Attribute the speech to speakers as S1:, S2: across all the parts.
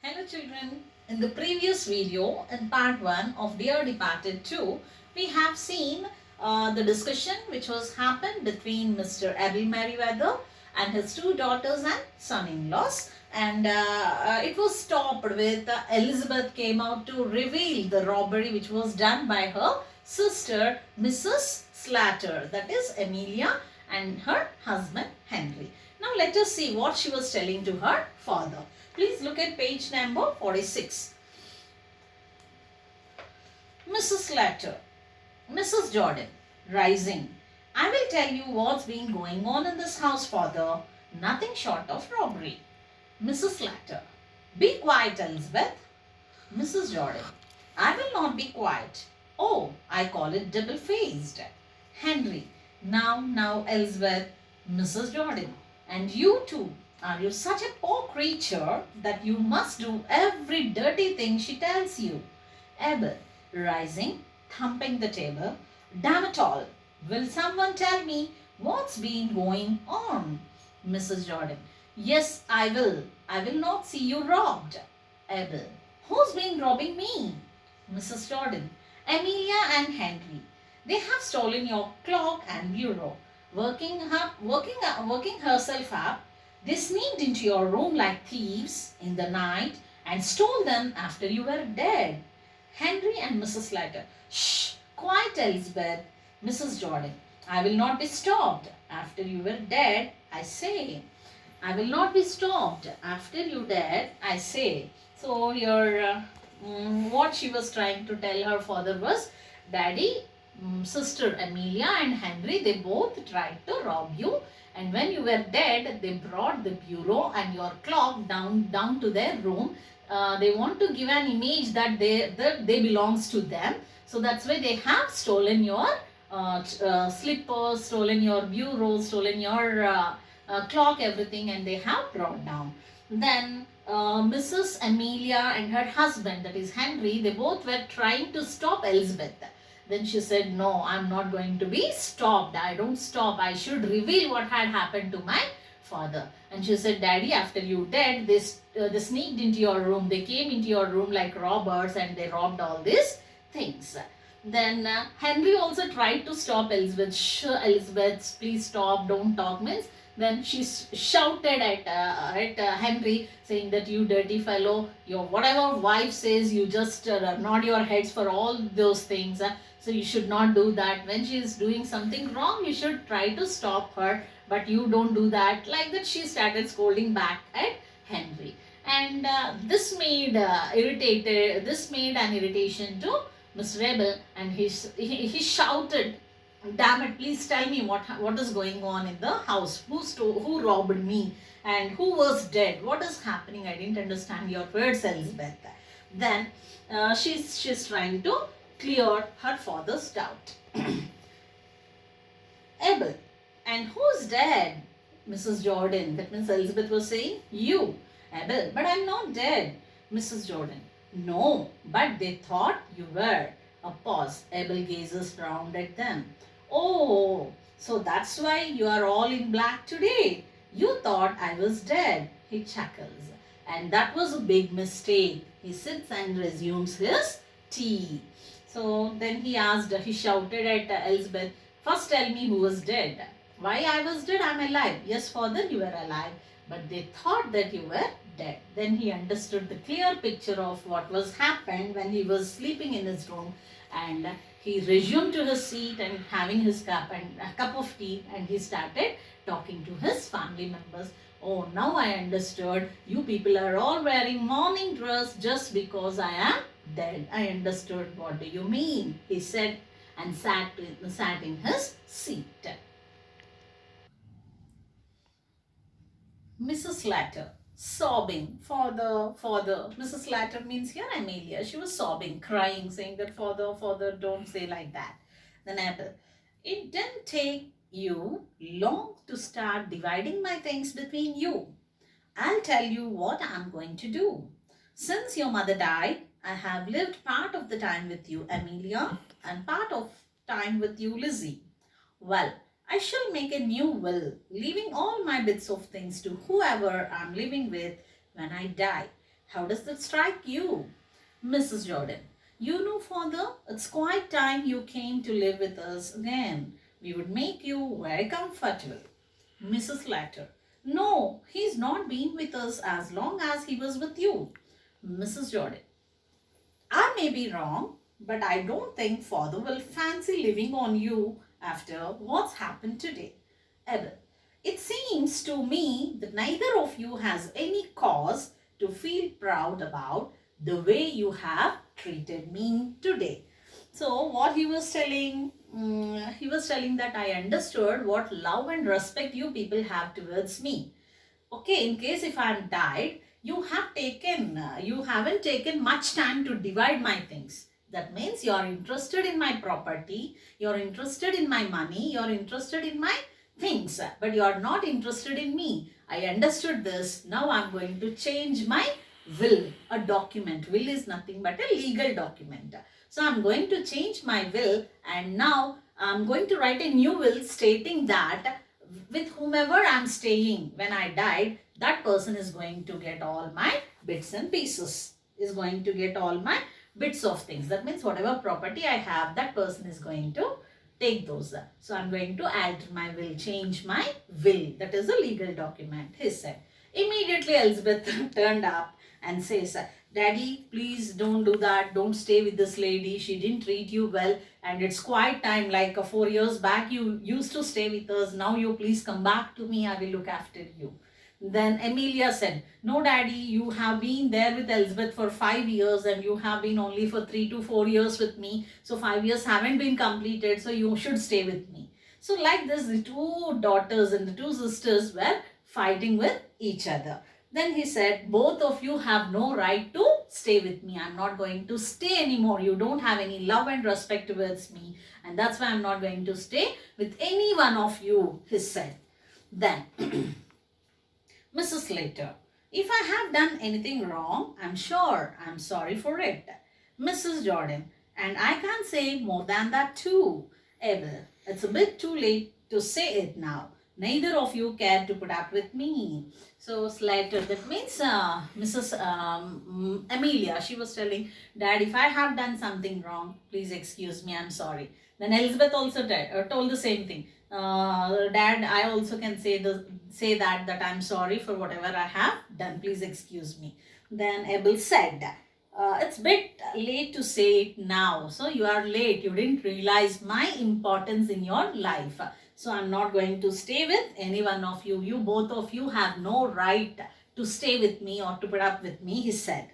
S1: Hello children, in the previous video in part 1 of Dear Departed 2, we have seen the discussion which was happened between Mr. Abel Merriweather and his two daughters and son-in-laws, and it was stopped with Elizabeth came out to reveal the robbery which was done by her sister Mrs. Slatter, that is Amelia, and her husband Henry. Now let us see what she was telling to her father. Please look at page number 46. Mrs. Slatter, Mrs. Jordan, rising. I will tell you what's been going on in this house, father. Nothing short of robbery. Mrs. Slatter, be quiet, Elizabeth. Mrs. Jordan, I will not be quiet. Oh, I call it double-faced. Henry, now, Elizabeth. Mrs. Jordan, and you too. Are you such a poor creature that you must do every dirty thing she tells you? Abel, rising, thumping the table. Damn it all! Will someone tell me what's been going on? Mrs. Jordan, yes, I will. I will not see you robbed. Abel, who's been robbing me? Mrs. Jordan, Amelia and Henry. They have stolen your clock and bureau. Working herself up, they sneaked into your room like thieves in the night and stole them after you were dead. Henry and Mrs. Slatter. Shh, quiet, Elizabeth. Mrs. Jordan. I will not be stopped. After you were dead, I say. I will not be stopped. After you dead, I say. So here, what she was trying to tell her father was, Daddy, sister Amelia and Henry, they both tried to rob you, and when you were dead, they brought the bureau and your clock down to their room. They want to give an image that they belongs to them. So that's why they have stolen your slippers, stolen your bureau, stolen your clock, everything, and they have brought down. Then Mrs. Amelia and her husband, that is Henry, they both were trying to stop Elizabeth. Then she said, no, I'm not going to be stopped. I don't stop. I should reveal what had happened to my father. And she said, Daddy, after you dead, they sneaked into your room. They came into your room like robbers and they robbed all these things. Then Henry also tried to stop Elizabeth. Shh, Elizabeth, please stop, don't talk. Means then she shouted at Henry, saying that you dirty fellow, your whatever wife says, you just nod your heads for all those things. So you should not do that. When she is doing something wrong, you should try to stop her, but you don't do that. Like that, she started scolding back at Henry, and this made irritated. This made an irritation to Mr. Rebel, and he shouted, damn it, please tell me what is going on in the house. Who robbed me and who was dead? What is happening? I didn't understand your words, Elizabeth. Then she's trying to clear her father's doubt. Abel, and who's dead? Mrs. Jordan. That means Elizabeth was saying, you. Abel, but I'm not dead. Mrs. Jordan, no, but they thought you were. A pause. Abel gazes round at them. Oh, so that's why you are all in black today. You thought I was dead. He chuckles. And that was a big mistake. He sits and resumes his tea. So then he shouted at Elizabeth, first tell me who was dead. Why I was dead? I'm alive. Yes, father, you were alive. But they thought that you were dead. Then he understood the clear picture of what was happened when he was sleeping in his room, and he resumed to his seat and having his cup and a cup of tea, and he started talking to his family members. Oh, now I understood. You people are all wearing morning dress just because I am dead. I understood. What do you mean? He said, and sat in his seat. Mrs. Slatter, sobbing for the Mrs. Slatter means here Amelia. She was sobbing, crying, saying that father, don't say like that. Then Abel, it didn't take you long to start dividing my things between you. I'll tell you what I'm going to do. Since your mother died, I have lived part of the time with you, Amelia, and part of time with you, Lizzie. Well, I shall make a new will, leaving all my bits of things to whoever I'm living with when I die. How does that strike you? Mrs. Jordan, you know, father, it's quite time you came to live with us again. We would make you very comfortable. Mrs. Latter, no, he's not been with us as long as he was with you. Mrs. Jordan, I may be wrong, but I don't think father will fancy living on you after what's happened today. Abel, it seems to me that neither of you has any cause to feel proud about the way you have treated me today. So what he was telling, he was telling that I understood what love and respect you people have towards me. Okay, in case if I'm died, you haven't taken much time to divide my things. That means you're interested in my property, you're interested in my money, you're interested in my things, but you're not interested in me. I understood this. Now I'm going to change my will. A document. Will is nothing but a legal document. So I'm going to change my will, and now I'm going to write a new will stating that with whomever I'm staying when I died, that person is going to get all my bits and pieces, is going to get all my bits of things. That means whatever property I have, that person is going to take those. So I'm going to alter my will, change my will. That is a legal document, he said. Immediately Elizabeth turned up and says, Daddy, please don't do that. Don't stay with this lady. She didn't treat you well. And it's quite time, like 4 years back, you used to stay with us. Now you please come back to me. I will look after you. Then Amelia said, no, Daddy, you have been there with Elizabeth for 5 years and you have been only for 3 to 4 years with me. So 5 years haven't been completed. So you should stay with me. So like this, the two daughters and the two sisters were fighting with each other. Then he said, both of you have no right to stay with me. I'm not going to stay anymore. You don't have any love and respect towards me. And that's why I'm not going to stay with any one of you, he said. Then, Mrs. Slater, if I have done anything wrong, I'm sure I'm sorry for it. Mrs. Jordan, and I can't say more than that too. Abel, it's a bit too late to say it now. Neither of you care to put up with me. So Slater, that means Mrs. Amelia, she was telling, Dad, if I have done something wrong, please excuse me, I'm sorry. Then Elizabeth also told the same thing. Dad, I also can say that I'm sorry for whatever I have done. Please excuse me. Then Abel said, it's a bit late to say it now. So you are late. You didn't realize my importance in your life. So I'm not going to stay with any one of you. You both of you have no right to stay with me or to put up with me, he said.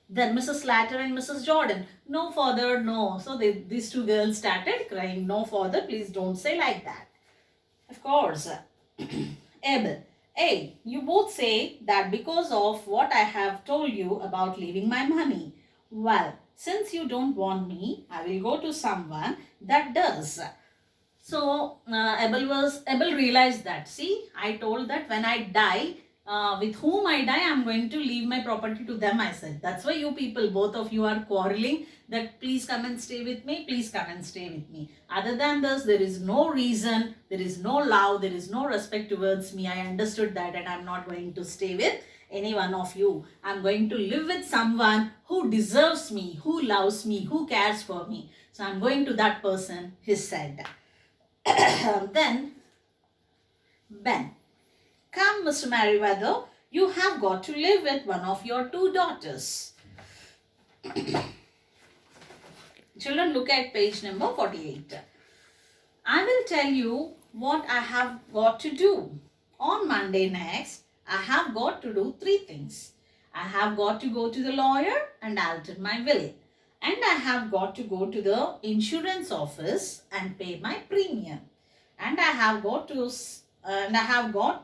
S1: Then Mrs. Slater and Mrs. Jordan, no father, no. So these two girls started crying, no father, please don't say like that. Of course, Abel, hey, you both say that because of what I have told you about leaving my money. Well, since you don't want me, I will go to someone that does. So Abel realized that. See, I told that when I die, with whom I die, I'm going to leave my property to them, I said. That's why you people, both of you are quarreling that please come and stay with me, please come and stay with me. Other than this, there is no reason, there is no love, there is no respect towards me. I understood that and I'm not going to stay with any one of you. I'm going to live with someone who deserves me, who loves me, who cares for me. So I'm going to that person, he said. Then Ben, come Mr. Merriweather, you have got to live with one of your two daughters. Children, look at page number 48. I will tell you what I have got to do. On Monday next, I have got to do 3 things. I have got to go to the lawyer and alter my will. And I have got to go to the insurance office and pay my premium. And I have got to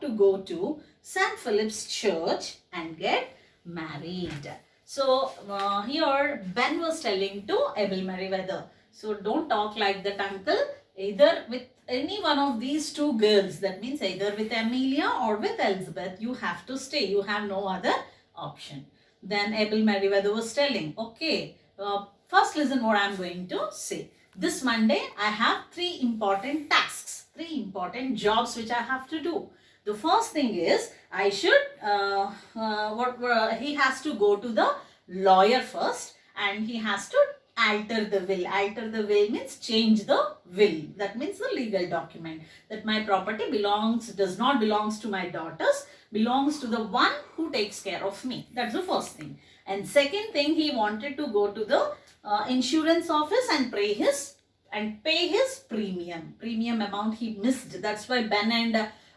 S1: go to St. Philip's Church and get married. So here Ben was telling to Abel Merriweather, so don't talk like that, uncle. Either with any one of these two girls, that means either with Amelia or with Elizabeth, you have to stay. You have no other option. Then Abel Merriweather was telling, okay, first listen what I am going to say. This Monday, I have 3 important tasks, 3 important jobs which I have to do. The first thing is I should, he has to go to the lawyer first and he has to alter the will. Alter the will means change the will. That means the legal document that my property does not belongs to my daughters, belongs to the one who takes care of me. That's the first thing. And second thing, he wanted to go to the insurance office and pay his premium amount he missed. That's why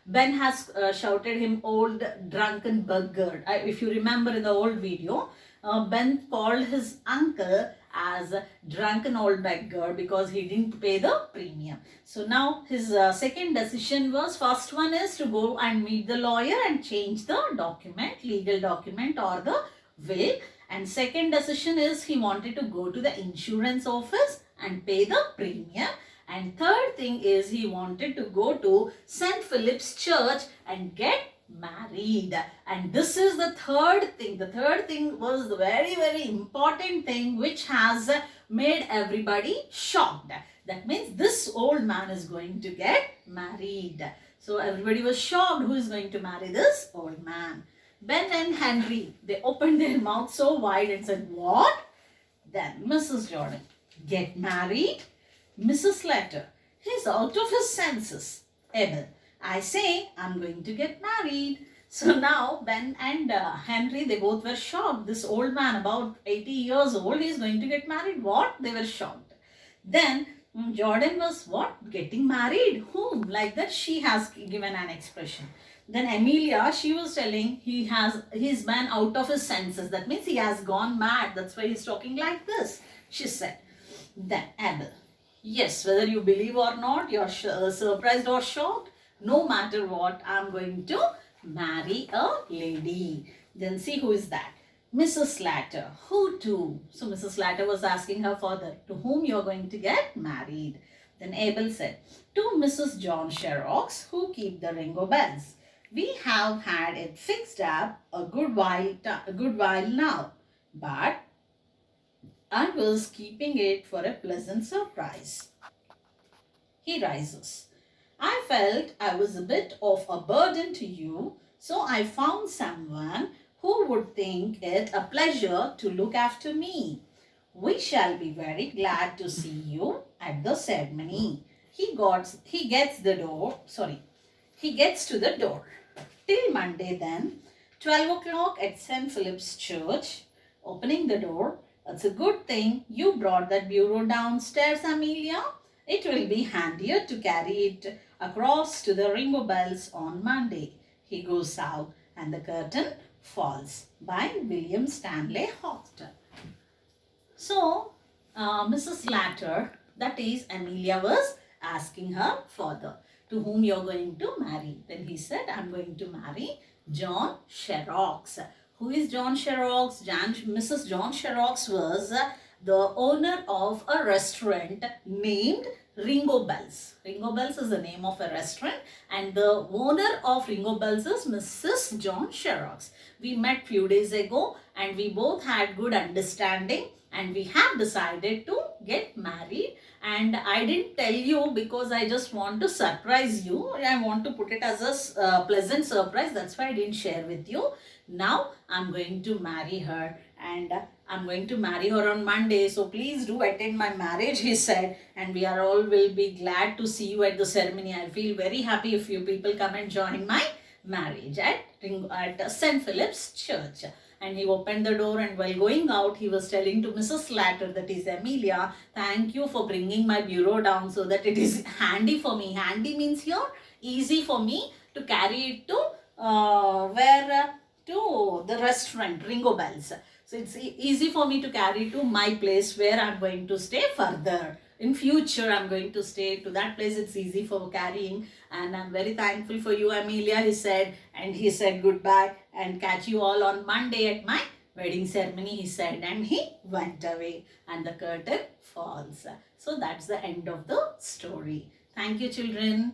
S1: Ben has shouted him old drunken bugger. If you remember in the old video, Ben called his uncle as a drunken old beggar because he didn't pay the premium. So now his second decision was, first one is to go and meet the lawyer and change the document, legal document or the will. And second decision is he wanted to go to the insurance office and pay the premium. And third thing is he wanted to go to St. Philip's Church and get married. And this is the third thing. The third thing was the very, very important thing which has made everybody shocked. That means this old man is going to get married. So everybody was shocked, who is going to marry this old man. Ben and Henry, they opened their mouth so wide and said, what? Then Mrs. Jordan, get married? Mrs. Slater, he's out of his senses. Abel, I say, I'm going to get married. So now Ben and Henry, they both were shocked. This old man, about 80 years old, he's going to get married. What? They were shocked. Then Jordan was, what? Getting married? Whom? Like that she has given an expression. Then Amelia, she was telling he's man out of his senses. That means he has gone mad. That's why he's talking like this, she said. Then Abel, yes, whether you believe or not, you're surprised or shocked, no matter what, I'm going to marry a lady. Then see who is that? Mrs. Slater. Who to? So Mrs. Slater was asking her father, to whom you're going to get married? Then Abel said, to Mrs. John Sherrocks, who keep the Ringo bells. We have had it fixed up a good while now, but I was keeping it for a pleasant surprise. He rises. I felt I was a bit of a burden to you, so I found someone who would think it a pleasure to look after me. We shall be very glad to see you at the ceremony. He gets to the door. Till Monday then, 12 o'clock at St. Philip's Church, opening the door. It's a good thing you brought that bureau downstairs, Amelia. It will be handier to carry it across to the Ringo bells on Monday. He goes out and the curtain falls by William Stanley Hoxton. So, Mrs. Slater, that is Amelia, was asking her father, to whom you're going to marry. Then he said, I'm going to marry John Sherrocks. Who is John Sherrocks? Mrs. John Sherrocks was the owner of a restaurant named Ringo Bells. Ringo Bells is the name of a restaurant and the owner of Ringo Bells is Mrs. John Sherrocks. We met few days ago and we both had good understanding and we have decided to get married. And I didn't tell you because I just want to surprise you. I want to put it as a pleasant surprise. That's why I didn't share with you. Now I'm going to marry her and I'm going to marry her on Monday. So please do attend my marriage, he said. And we are all will be glad to see you at the ceremony. I feel very happy if you people come and join my marriage at St. Philip's Church. And he opened the door and while going out, he was telling to Mrs. Slater, that is Amelia, thank you for bringing my bureau down so that it is handy for me. Handy means here, easy for me to carry it to to the restaurant, Ringo Bells. So it's easy for me to carry to my place where I'm going to stay further. In future, I'm going to stay to that place. It's easy for carrying. And I'm very thankful for you, Amelia, he said. And he said goodbye and catch you all on Monday at my wedding ceremony, he said. And he went away and the curtain falls. So that's the end of the story. Thank you, children.